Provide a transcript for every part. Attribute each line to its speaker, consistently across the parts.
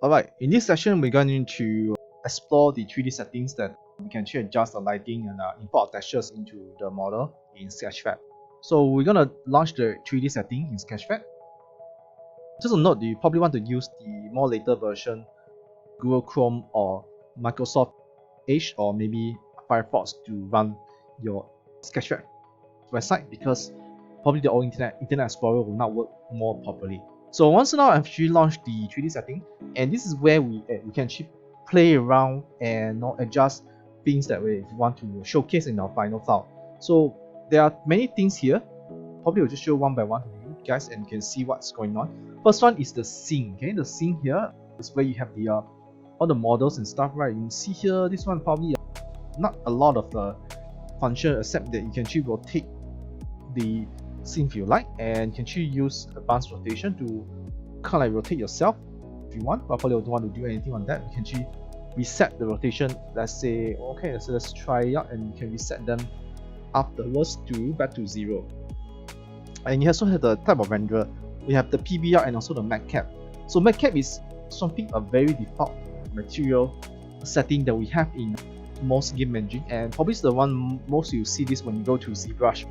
Speaker 1: Alright, in this session we're going to explore the 3D settings that we can actually adjust the lighting and import textures into the model in Sketchfab. So we're going to launch the 3D setting in Sketchfab. Just a note, you probably want to use the more later version, Google Chrome or Microsoft Edge or maybe Firefox to run your Sketchfab website, because probably the old Internet Explorer will not work more properly. So once now I've actually launched the 3D setting, and this is where we can actually play around and adjust things that we want to showcase in our final file. So there are many things here. Probably will just show one by one to you guys, and you can see what's going on. First one is the scene. Okay, the scene here is where you have the all the models and stuff, right? You can see here, this one probably not a lot of function, except that you can actually rotate the scene if you like, and you can actually use advanced rotation to kind of like rotate yourself if you want. But probably don't want to do anything on that. You can actually reset the rotation. Let's say, okay, so let's try it out, and you can reset them afterwards to back to 0. And you also have the type of renderer. We have the PBR and also the matte cap. So matte cap is something a very default material setting that we have in most game engine, and probably is the one most you see this when you go to ZBrush.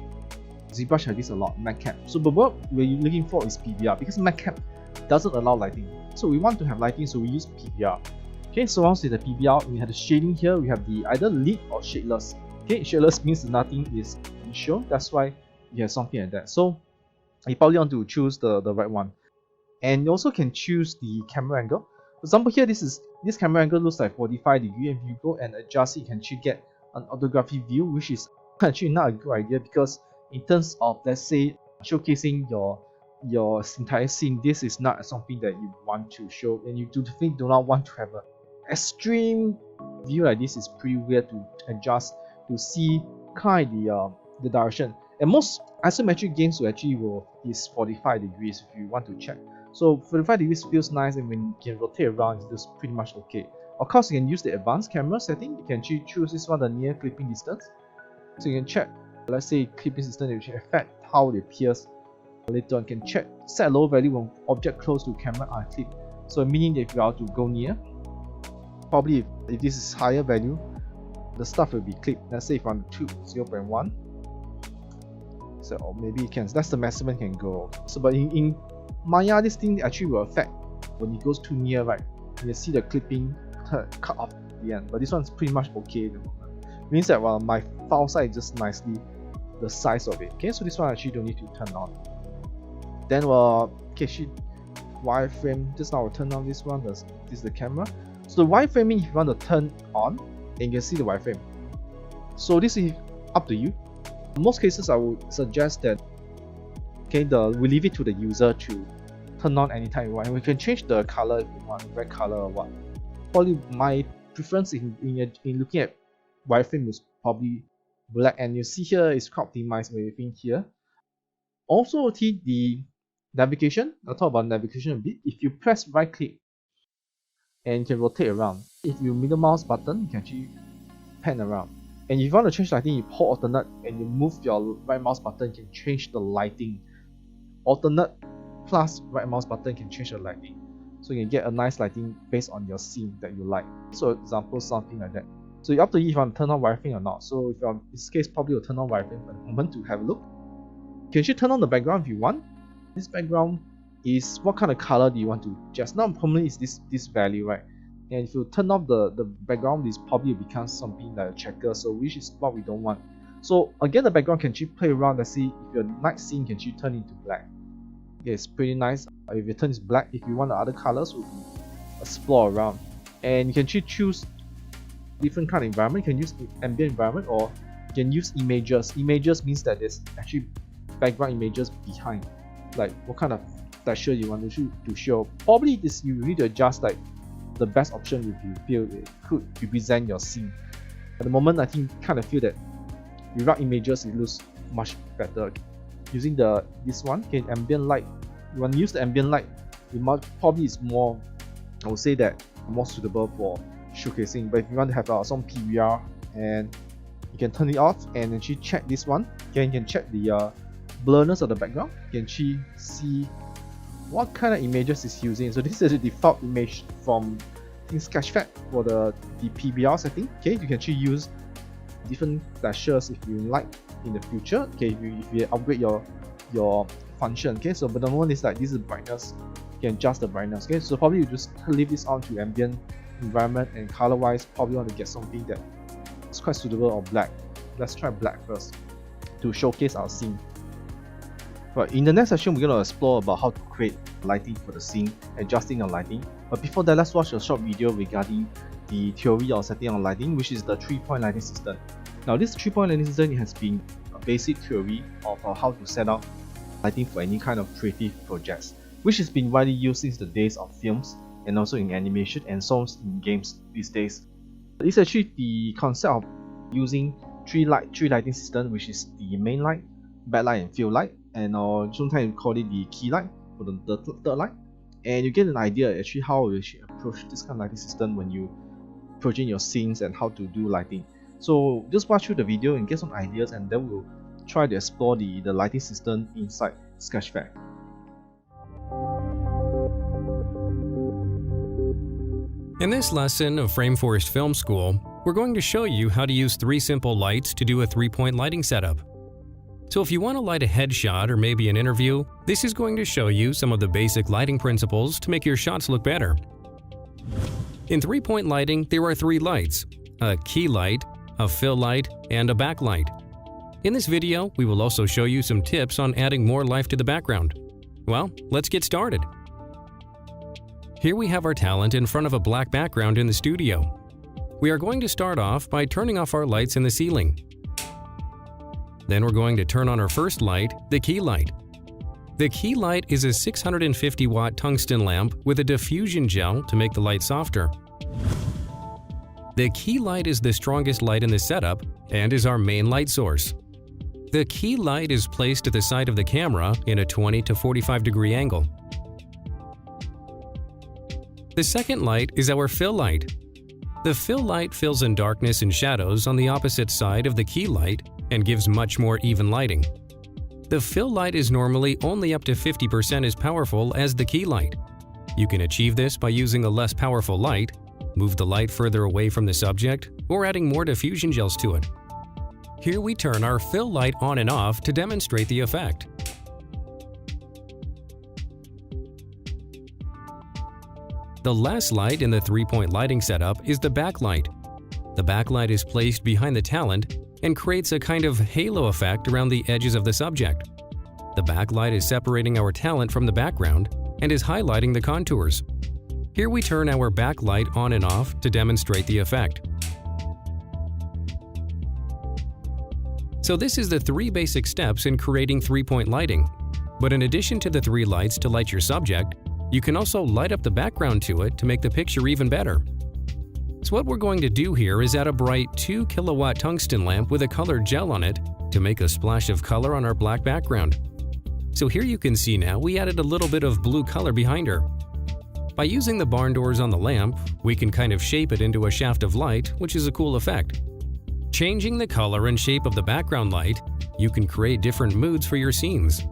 Speaker 1: ZBrush has this a lot, matte cap. So but what we're looking for is PBR, because matte cap doesn't allow lighting. So we want to have lighting, so we use PBR. Okay, so once with the PBR, we have the shading here. We have the either lit or shadeless. Okay, shadeless means nothing is shown. That's why you have something like that. So you probably want to choose the right one. And you also can choose the camera angle. For example, here this camera angle looks like 45 degrees. If you go and adjust it, you can actually get an orthographic view, which is actually not a good idea, because in terms of, let's say, showcasing your entire scene, this is not something that you want to show, and you definitely do not want to have an extreme view like this. Is pretty weird to adjust to see kind of the direction. And most isometric games is 45 degrees if you want to check. So 45 degrees feels nice, and when you can rotate around, it's just pretty much okay. Of course, you can use the advanced camera setting. You can choose this one, the near clipping distance. So you can check, let's say, clipping distance, which affect how it appears. Later on, you can check set low value when object close to camera are clipped. So meaning that if you are to go near, probably if this is higher value, the stuff will be clipped. Let's say if I want to 0.1. So or maybe it can, that's the maximum it can go. So but in Maya, this thing actually will affect when it goes too near, right? You see the clipping cut off at the end. But this one's pretty much okay at the moment. Means that my file size is just nicely the size of it. Okay, so this one actually don't need to turn on. Then wireframe. Just now I'll turn on this one. This is the camera. So the wireframing, if you want to turn on, and you can see the wireframe. So this is up to you. In most cases, I would suggest that we leave it to the user to turn on anytime you want. And we can change the color if you want, red color or what. Probably my preference in looking at wireframe is probably black, and you see here is quite optimized with everything here. Also, the navigation. I'll talk about navigation a bit. If you press right click and you can rotate around. If you middle mouse button, you can actually pan around. And if you want to change lighting, you hold alternate and you move your right mouse button, you can change the lighting. Alternate plus right mouse button can change the lighting. So you can get a nice lighting based on your scene that you like. So example, something like that. So it's up to you if you want to turn on wireframe or not. So if you're in this case, probably will turn on wireframe for the moment to have a look. You can actually turn on the background if you want. This background is what kind of color do you want to adjust. Now permanently is this value, right? And if you turn off the background, this probably becomes something like a checker, so which is what we don't want. So again, the background can actually play around. Let's see if your night scene can actually turn into black. Okay, it's pretty nice. If you turn it black, if you want the other colors, we'll explore around. And you can actually choose different kind of environment. You can use ambient environment, or you can use images. Images means that there's actually background images behind, like what kind of texture you want to show. Probably this you need to adjust like the best option if you feel it could represent your scene. At the moment, I think kind of feel that without images it looks much better. Using this one, okay, ambient light. You want to use the ambient light, it probably is more, I would say that more suitable for showcasing. But if you want to have some PBR, and you can turn it off and actually check this one. Okay, you can check the blurriness of the background. You can actually see what kind of images it's using. So this is the default image from Sketchfab for the PBR setting. Okay, you can actually use different textures if you like in the future. Okay, if you upgrade your function. Okay, so but the one is like this is brightness. You can adjust the brightness. Okay, so probably you just leave this on to ambient environment, and color wise probably want to get something that is quite suitable or black. Let's try black first to showcase our scene. Right, in the next session we're going to explore about how to create lighting for the scene, adjusting the lighting. But before that, let's watch a short video regarding the theory of setting on lighting, which is the 3-point lighting system. Now this 3-point lighting system has been a basic theory of how to set up lighting for any kind of creative projects, which has been widely used since the days of films and also in animation and songs in games these days. It's actually the concept of using three lighting system, which is the main light, backlight and fill light, and sometimes you call it the key light for the third light. And you get an idea actually how you should approach this kind of lighting system when you approaching your scenes and how to do lighting. So just watch through the video and get some ideas, and then we'll try to explore the lighting system inside Sketchfab.
Speaker 2: In this lesson of Frameforest Film School, we're going to show you how to use 3 simple lights to do a 3-point lighting setup. So if you want to light a headshot or maybe an interview, this is going to show you some of the basic lighting principles to make your shots look better. In 3-point lighting, there are 3 lights: a key light, a fill light, and a backlight. In this video, we will also show you some tips on adding more life to the background. Well, let's get started. Here we have our talent in front of a black background in the studio. We are going to start off by turning off our lights in the ceiling. Then we're going to turn on our first light, the key light. The key light is a 650-watt tungsten lamp with a diffusion gel to make the light softer. The key light is the strongest light in the setup and is our main light source. The key light is placed at the side of the camera in a 20 to 45 degree angle. The second light is our fill light. The fill light fills in darkness and shadows on the opposite side of the key light and gives much more even lighting. The fill light is normally only up to 50% as powerful as the key light. You can achieve this by using a less powerful light, move the light further away from the subject, or adding more diffusion gels to it. Here we turn our fill light on and off to demonstrate the effect. The last light in the 3-point lighting setup is the backlight. The backlight is placed behind the talent and creates a kind of halo effect around the edges of the subject. The backlight is separating our talent from the background and is highlighting the contours. Here we turn our backlight on and off to demonstrate the effect. So this is the 3 basic steps in creating 3-point lighting. But in addition to the 3 lights to light your subject, you can also light up the background to it to make the picture even better. So what we're going to do here is add a bright 2 kilowatt tungsten lamp with a colored gel on it to make a splash of color on our black background. So here you can see now we added a little bit of blue color behind her. By using the barn doors on the lamp, we can kind of shape it into a shaft of light, which is a cool effect. Changing the color and shape of the background light, you can create different moods for your scenes.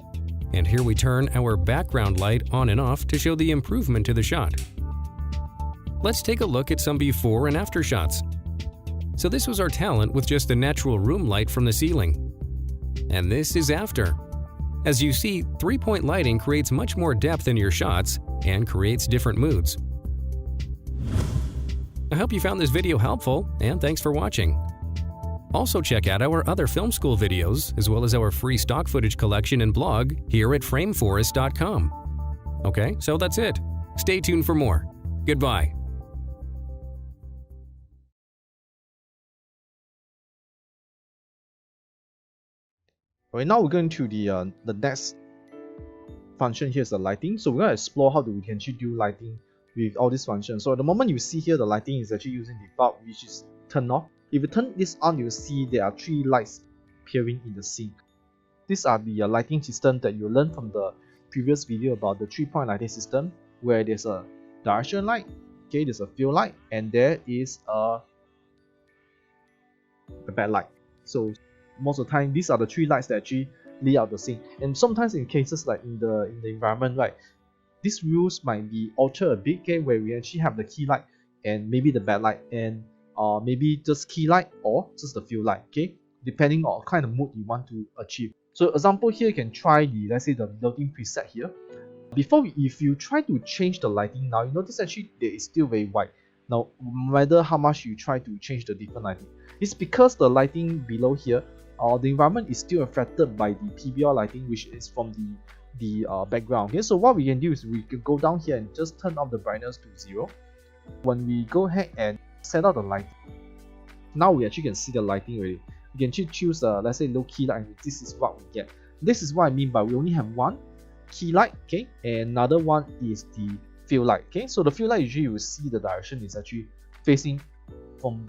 Speaker 2: And here we turn our background light on and off to show the improvement to the shot. Let's take a look at some before and after shots. So this was our talent with just a natural room light from the ceiling. And this is after. As you see, 3-point lighting creates much more depth in your shots and creates different moods. I hope you found this video helpful, and thanks for watching. Also check out our other film school videos, as well as our free stock footage collection and blog here at frameforest.com. Okay, so that's it. Stay tuned for more. Goodbye.
Speaker 1: Right now we're going to the next function. Here's the lighting. So we're going to explore how we can actually do lighting with all these functions. So at the moment you see here, the lighting is actually using the bulb, which is turned off. If you turn this on, you'll see there are 3 lights appearing in the scene. These are the lighting system that you learned from the previous video about the 3-point lighting system, where there's a direction light, okay, there's a fill light, and there is a backlight. So most of the time, these are the 3 lights that actually lead out the scene. And sometimes in cases like in the environment, right, these rules might be altered a bit, okay, where we actually have the key light and maybe the backlight, and maybe just key light or just the fill light, okay, depending on what kind of mood you want to achieve. So example here, you can try the, let's say, the built-in preset here. If you try to change the lighting now, you notice actually there is still very white. Now, no matter how much you try to change the different lighting, it's because the lighting below here, the environment is still affected by the PBR lighting, which is from the background. Okay, so what we can do is we can go down here and just turn off the brightness to 0. When we go ahead and set out the light, now we actually can see the lighting already. We can choose let's say low key light, and this is what we get. This is what I mean by we only have one key light, okay, and another one is the fill light. Okay, so the fill light, usually you will see the direction is actually facing from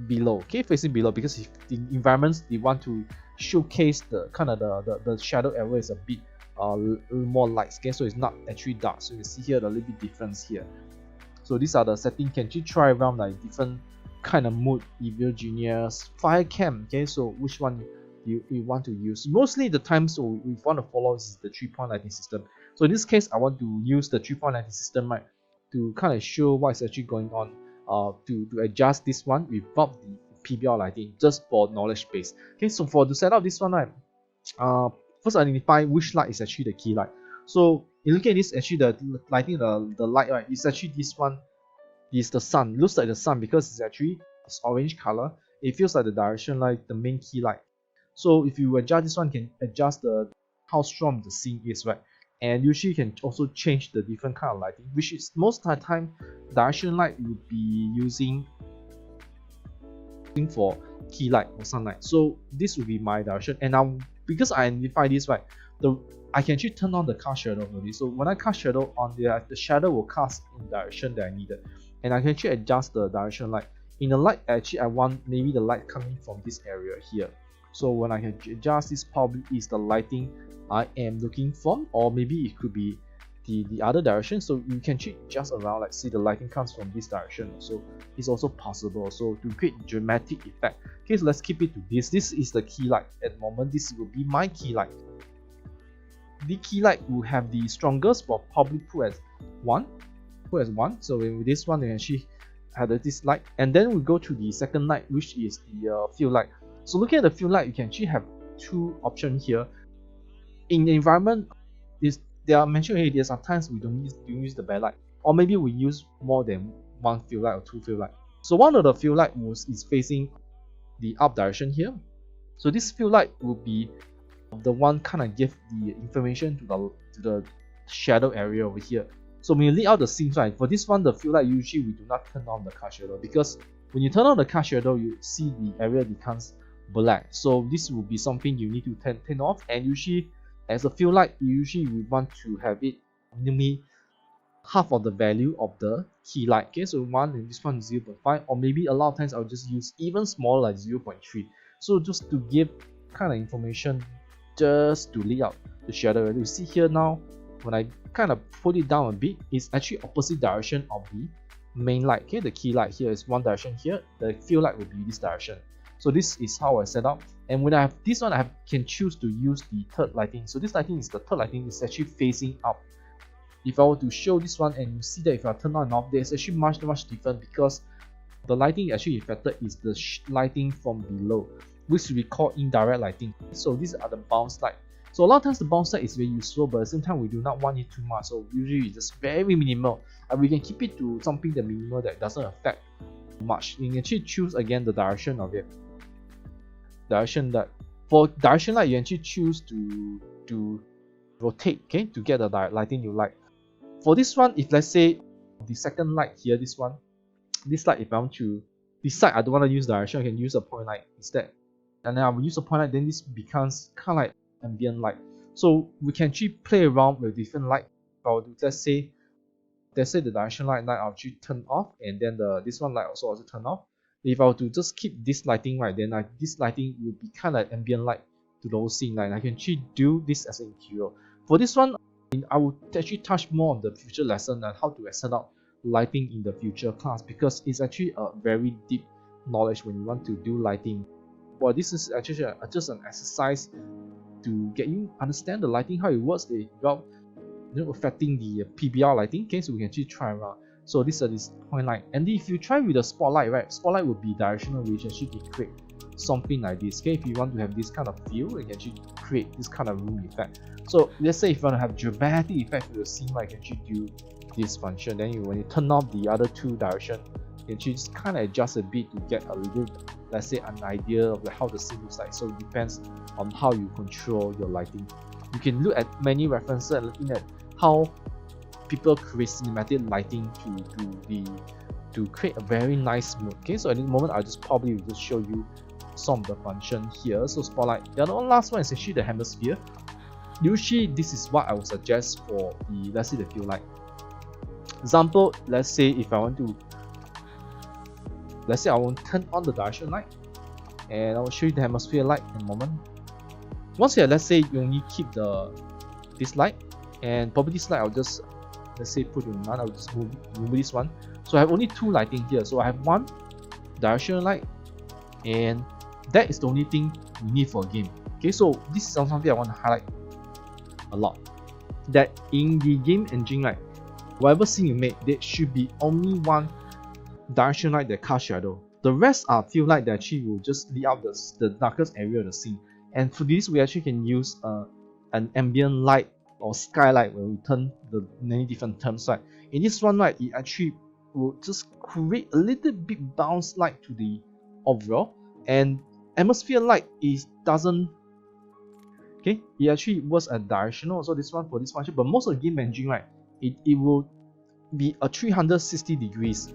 Speaker 1: below, okay, facing below, because if the environments they want to showcase the kind of the shadow area is a bit more light, okay, so it's not actually dark. So you see here the little bit difference here. So these are the settings. Can you try around like different kind of mood, evil genius, fire cam, okay, so which one you want to use. Mostly the times, so we want to follow is the 3-point lighting system. So in this case, I want to use the 3-point lighting system, right, to kind of show what is actually going on, to adjust this one without the PBR lighting, just for knowledge base. Okay, so to set up this one, right, first identify which light is actually the key light. So you look at this, actually the lighting, the light, right, is actually this one. Is the sun. It looks like the sun because it's actually orange color. It feels like the direction light, the main key light. So if you adjust this one, you can adjust how strong the scene is, right? And usually you can also change the different kind of lighting, which is most of the time direction light will be using for key light or sunlight. So this will be my direction, and now because I identify this, right, I can actually turn on the cast shadow for this. So when I cast shadow on, the shadow will cast in the direction that I needed, and I can actually adjust the direction light. In the light, actually I want maybe the light coming from this area here. So when I can adjust this, probably is the lighting I am looking for, or maybe it could be the other direction. So you can adjust around, like see the lighting comes from this direction, so it's also possible, so to create dramatic effect. Okay, so let's keep it to this. This is the key light at the moment. This will be my key light. The key light will have the strongest, but probably put as 1. So with this one, we actually have this light, and then we go to the second light, which is the fill light. So looking at the fill light, you can actually have 2 options here. In the environment, they are mentioned here, there's sometimes we don't use the backlight, or maybe we use more than 1 fill light or 2 fill light. So one of the fill light is facing the up direction here. So this fill light will be the one kind of give the information to the shadow area over here. So when you lay out the scenes, right, for this one, the fill light, usually we do not turn on the cast shadow, because when you turn on the cast shadow, you see the area becomes black. So this will be something you need to turn off, and usually as a fill light, usually we want to have it minimally half of the value of the key light. Okay, so one and this one is 0.5, or maybe a lot of times I'll just use even smaller, like 0.3. So just to give kind of information, just to lay out the shadow. You see here now, when I kind of put it down a bit, it's actually opposite direction of the main light. Okay, the key light here is one direction here, the fill light will be this direction. So this is how I set up. And when I have this one, I can choose to use the third lighting. So this lighting is the third lighting, is actually facing up. If I were to show this one, and you see that if I turn on and off, there's actually much different, because the lighting actually affected is the lighting from below, which we call indirect lighting. So these are the bounce light. So a lot of times the bounce light is very useful, but at the same time we do not want it too much. So usually it's just very minimal, and we can keep it to something that minimal that doesn't affect much. You can actually choose again the direction of it. Direction that for direction light, you actually choose to rotate, okay, to get the lighting you like. For this one, if let's say the second light here, this light, if I want to decide I don't want to use direction, I can use a point light instead, and then I will use a point light. Then this becomes kind of like ambient light. So we can actually play around with different light. Let's say the direction light I'll actually turn off, and then this one light also turn off. If I were to just keep this lighting, right, then this lighting will be kind of like ambient light to the whole scene. Like I can actually do this as an interior. For this one, I will actually touch more on the future lesson and how to set up lighting in the future class, because it's actually a very deep knowledge when you want to do lighting. Well, this is actually just an exercise to get you understand the lighting, how it works. Well, affecting the PBR lighting. Okay, so we can actually try around. So this is this point light, and if you try with the spotlight, right, spotlight would be directional, which actually create something like this. Okay, if you want to have this kind of feel, you can actually create this kind of room effect. So let's say if you want to have dramatic effect to the scene, right, you can actually do this function. Then when you turn off the other two direction, you can actually just kind of adjust a bit to get a little, let's say, an idea of how the scene looks like. So it depends on how you control your lighting. You can look at many references and looking at how people create cinematic lighting to create a very nice mood. Okay, so at this moment I'll just probably just show you some of the function here. So spotlight. The other last one is actually the hemisphere. Usually this is what I would suggest for the, let's say, the field light. Example, let's say if I want to, let's say I want to turn on the direction light, and I will show you the hemisphere light in a moment. Once here, let's say you only keep this light, and probably this light I'll just, let's say, put in none. I'll just move this one. So I have only two lighting here. So I have one directional light, and that is the only thing we need for a game. Okay, so this is something I want to highlight a lot. That in the game engine, right, whatever scene you make, there should be only one directional light that casts shadow. The rest are field light that actually will just lit up the darkest area of the scene. And for this, we actually can use an ambient light or skylight when we turn the many different terms, right. In this one, right, it actually will just create a little bit bounce light to the overall, and atmosphere light doesn't, okay, it actually was a directional. So this one for this function, but most of the game engine, right, it will be a 360 degrees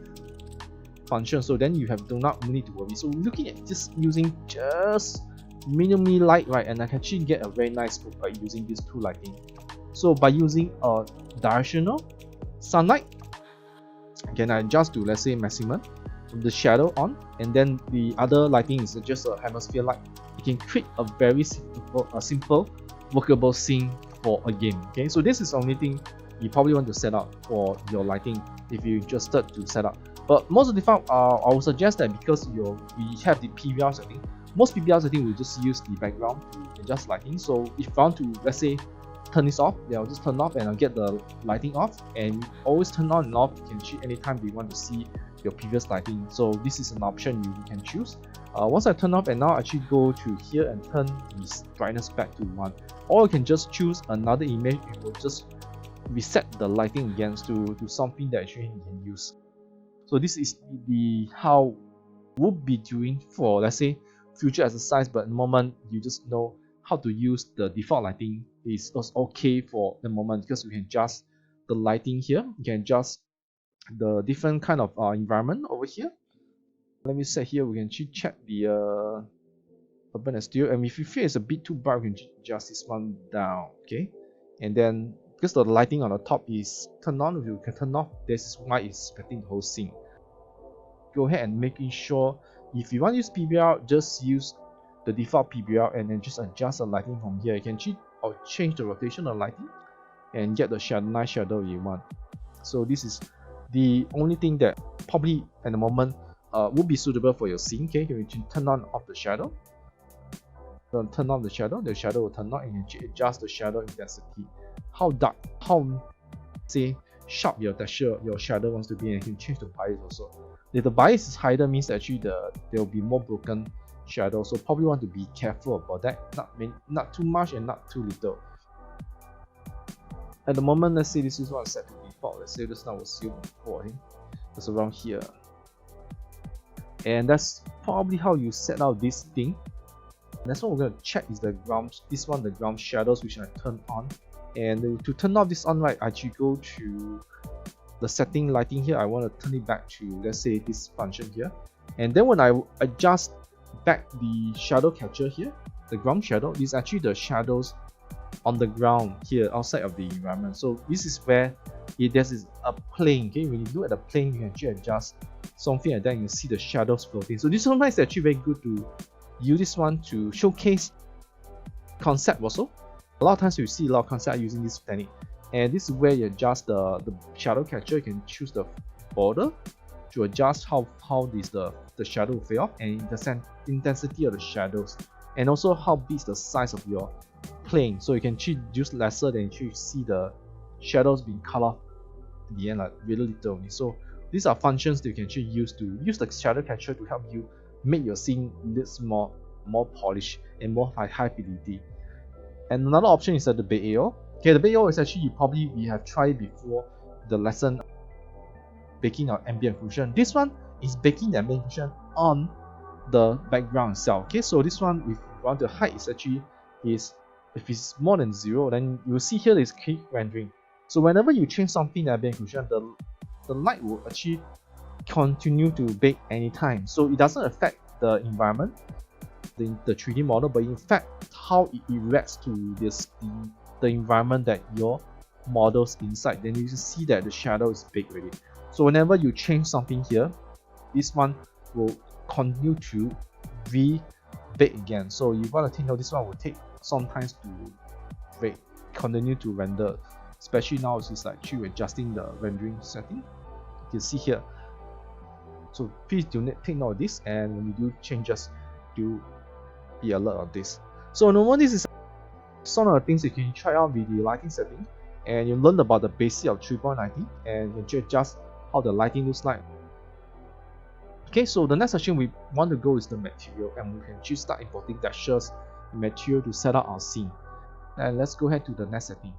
Speaker 1: function. So then you do not need to worry. So we're looking at just using just minimally light, right, and I can actually get a very nice look by using these two lighting. So by using a directional sunlight, can I adjust to, let's say, maximum the shadow on, and then the other lighting is just a hemisphere light. You can create a very simple workable scene for a game. Okay, so this is the only thing you probably want to set up for your lighting if you just start to set up. But most of the time, I would suggest that because we have the PBR setting, most PBR setting will just use the background to adjust lighting. So if I want to, let's say, turn this off, then I'll just turn off and I'll get the lighting off, and always turn on and off. You can choose anytime you want to see your previous lighting. So this is an option you can choose. Once I turn off, and now I actually go to here and turn the brightness back to 1, or you can just choose another image. It will just reset the lighting again to something that actually you can use. So this is the how we'll be doing for, let's say, future exercise, but at the moment you just know how to use the default lighting is okay for the moment, because we can adjust the lighting here. You can adjust the different kind of environment over here. Let me set here. We can check the urban exterior, and if you feel it's a bit too bright, we can adjust this one down. Okay, and then because the lighting on the top is turned on, you can turn off. This is why it's affecting the whole scene. Go ahead and making sure if you want to use PBR, just use the default PBR and then just adjust the lighting from here. You can change the rotation of lighting and get the nice shadow you want. So this is the only thing that probably at the moment would be suitable for your scene. Okay, you can turn on off the shadow. Turn on the shadow will turn on, and you adjust the shadow intensity, how dark, how say sharp your texture, your shadow wants to be, and you can change the bias also. If the bias is higher, means that actually there will be more broken shadow, so probably want to be careful about that. Not too much and not too little. At the moment, let's say this is one set to default. Let's say this now was 0.4, it's around here, and that's probably how you set out this thing. That's what we're going to check is the ground. This one, the ground shadows, which I turn on. And to turn off this on, right, I actually go to the setting lighting here. I want to turn it back to, let's say, this function here. And then when I adjust back the shadow catcher here, the ground shadow, this is actually the shadows on the ground here outside of the environment. So this is where there's a plane. Okay, when you look at the plane, you can actually adjust something like that. You can see the shadows floating. So this sometimes is actually very good to use this one to showcase concept also. A lot of times you see a lot of concept using this technique, and this is where you adjust the shadow catcher. You can choose the border to adjust how the shadow will fade off, and the intensity of the shadows, and also how big is the size of your plane. So you can use lesser than you see the shadows being cut off in the end, like really little only. So these are functions that you can actually use to use the shadow catcher to help you make your scene looks more polished and more high fidelity. And another option is the Bay AO. Okay, the Bay AO is actually we have tried before the lesson baking our ambient occlusion. This one is baking the ambient occlusion on the background itself. Okay, so this one, if you want the height, is actually if it's more than 0, then you will see here is quick rendering. So whenever you change something in ambient occlusion, the light will actually continue to bake anytime. So it doesn't affect the environment, the 3D model, but in fact how it reacts to the environment that your model's inside. Then you see that the shadow is baked already. So whenever you change something here, this one will continue to re-bake again. So you want to take note, this one will take sometimes to bake, continue to render, especially now it's like adjusting the rendering setting. You can see here. So please do take note of this, and when you do changes, do be alert of this. So normally this is some of the things you can try out with the lighting setting, and you learn about the basic of 3-point lighting, and you can adjust how the lighting looks like. Okay, so the next section we want to go is the material, and we can start importing textures and material to set up our scene. And let's go ahead to the next setting.